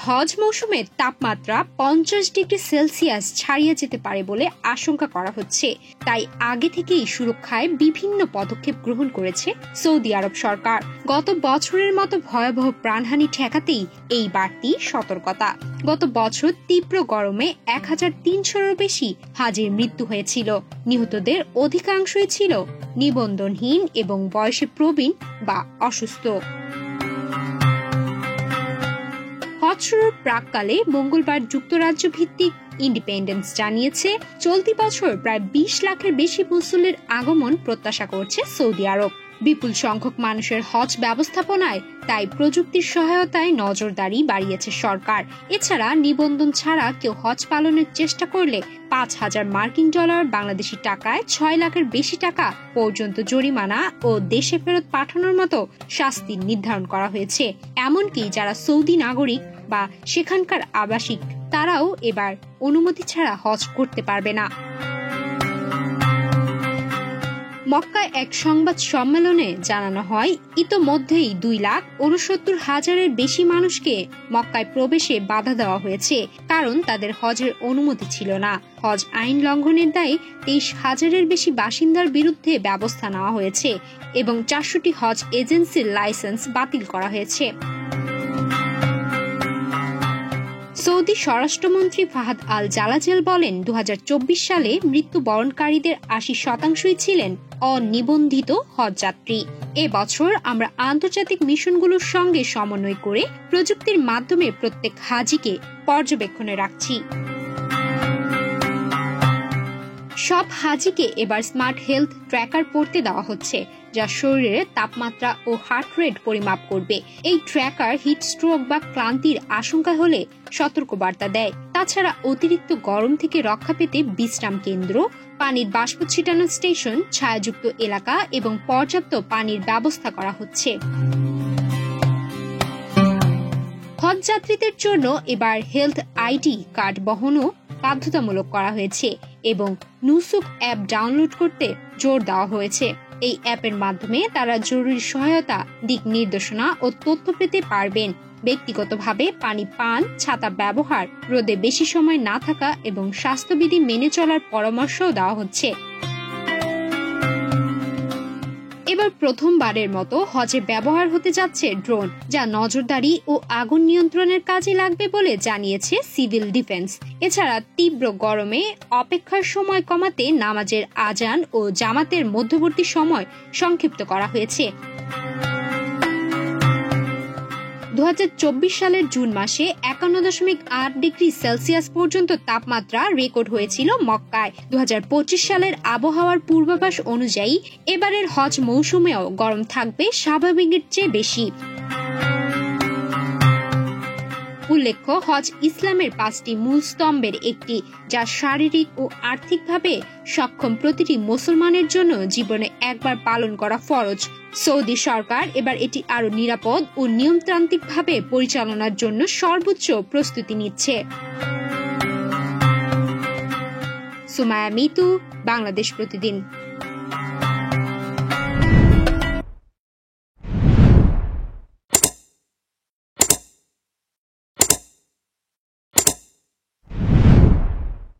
হজ মৌসুমে তাপমাত্রা 50 degree Celsius ছাড়িয়ে যেতে পারে বলে আশঙ্কা করা হচ্ছে। তাই আগে থেকেই সুরক্ষায় বিভিন্ন পদক্ষেপ গ্রহণ করেছে সৌদি আরব সরকার। গত বছরের মতো ভয়াবহ প্রাণহানি ঠেকাতেই এই বাড়তি সতর্কতা। গত বছর তীব্র গরমে 1300-এরও বেশি হাজির মৃত্যু হয়েছিল। নিহতদের অধিকাংশই ছিল নিবন্ধনহীন এবং বয়সে প্রবীণ বা অসুস্থ। হজ শুরুর প্রাক্কালে মঙ্গলবার যুক্তরাজ্য ভিত্তিক ইন্ডিপেন্ডেন্স জানিয়েছে, চলতি বছর প্রায় 20 লাখের বেশি মুসল্লির আগমন প্রত্যাশা করছে সৌদি আরব। বিপুল সংখ্যক মানুষের হজ ব্যবস্থাপনায় তাই প্রযুক্তির সহায়তায় নজরদারি বাড়িয়েছে সরকার। এছাড়া নিবন্ধন ছাড়া কেউ হজ পালনের চেষ্টা করলে 5,000 মার্কিন ডলার বাংলাদেশি টাকায় 6 লাখের বেশি টাকা পর্যন্ত জরিমানা ও দেশে ফেরত পাঠানোর মতো শাস্তি নির্ধারণ করা হয়েছে। এমনকি যারা সৌদি নাগরিক বা সেখানকার আবাসিক তারাও এবার অনুমতি ছাড়া হজ করতে পারবে না। মক্কায় এক সংবাদ সম্মেলনে জানানো হয়, ইতোমধ্যেই 2,69,000-এর বেশি মানুষকে মক্কায় প্রবেশে বাধা দেওয়া হয়েছে, কারণ তাদের হজের অনুমতি ছিল না। হজ আইন লঙ্ঘনের দায়ে 23,000-এর বেশি বাসিন্দার বিরুদ্ধে ব্যবস্থা নেওয়া হয়েছে এবং 400টি হজ এজেন্সির লাইসেন্স বাতিল করা হয়েছে। সৌদি স্বরাষ্ট্রমন্ত্রী ফাহাদ আল জালাজেল বলেন, 2024 সালে মৃত্যুবরণকারীদের 80% ছিলেন অনিবন্ধিত হজযাত্রী। এবছর আমরা আন্তর্জাতিক মিশনগুলোর সঙ্গে সমন্বয় করে প্রযুক্তির মাধ্যমে প্রত্যেক হাজিকে পর্যবেক্ষণে রাখছি। সব হাজিকে এবার স্মার্ট হেলথ ট্র্যাকার পড়তে দেওয়া হচ্ছে, যা শরীরের তাপমাত্রা ও হার্ট রেট পরিমাপ করবে। এই ট্র্যাকার হিট স্ট্রোক বা ক্লান্তির আশঙ্কা হলে সতর্কবার্তা দেয়। তাছাড়া অতিরিক্ত গরম থেকে রক্ষা পেতে বিশ্রাম কেন্দ্র, পানির বাষ্প ছিটানো স্টেশন, ছায়াযুক্ত এলাকা এবং পর্যাপ্ত পানির ব্যবস্থা করা হচ্ছে। হজযাত্রীদের জন্য এবার হেলথ আইডি কার্ড বহনও বাধ্যতামূলক করা হয়েছে এবং নুসুক অ্যাপ ডাউনলোড করতে জোর দেওয়া হয়েছে। এই অ্যাপের মাধ্যমে তারা জরুরি সহায়তা, দিক নির্দেশনা ও তথ্য পেতে পারবেন। ব্যক্তিগতভাবে পানি পান, ছাতা ব্যবহার, রোদে বেশি সময় না থাকা এবং স্বাস্থ্যবিধি মেনে চলার পরামর্শও দেওয়া হচ্ছে। এবার প্রথমবারের মতো হজে ব্যবহার হতে যাচ্ছে ড্রোন, যা নজরদারি ও আগুন নিয়ন্ত্রণের কাজে লাগবে বলে জানিয়েছে সিভিল ডিফেন্স। এছাড়া তীব্র গরমে অপেক্ষার সময় কমাতে নামাজের আজান ও জামাতের মধ্যবর্তী সময় সংক্ষিপ্ত করা হয়েছে। 2024 সালের জুন মাসে 51.8 ডিগ্রি সেলসিয়াস পর্যন্ত তাপমাত্রা রেকর্ড হয়েছিল মক্কায়। 2025 সালের আবহাওয়ার পূর্বাভাস অনুযায়ী এবারের হজ মৌসুমেও গরম থাকবে স্বাভাবিকের চেয়ে বেশি। উল্লেখ্য, হজ ইসলামের 5টি মূল স্তম্ভের একটি, যা শারীরিক ও আর্থিকভাবে সক্ষম প্রতিটি মুসলমানের জন্য জীবনে একবার পালন করা ফরজ। সৌদি সরকার এবার এটি আরো নিরাপদ ও নিয়মতান্ত্রিকভাবে পরিচালনার জন্য সর্বোচ্চ প্রস্তুতি নিচ্ছে। সুমায়া মিতু, বাংলাদেশ প্রতিদিন।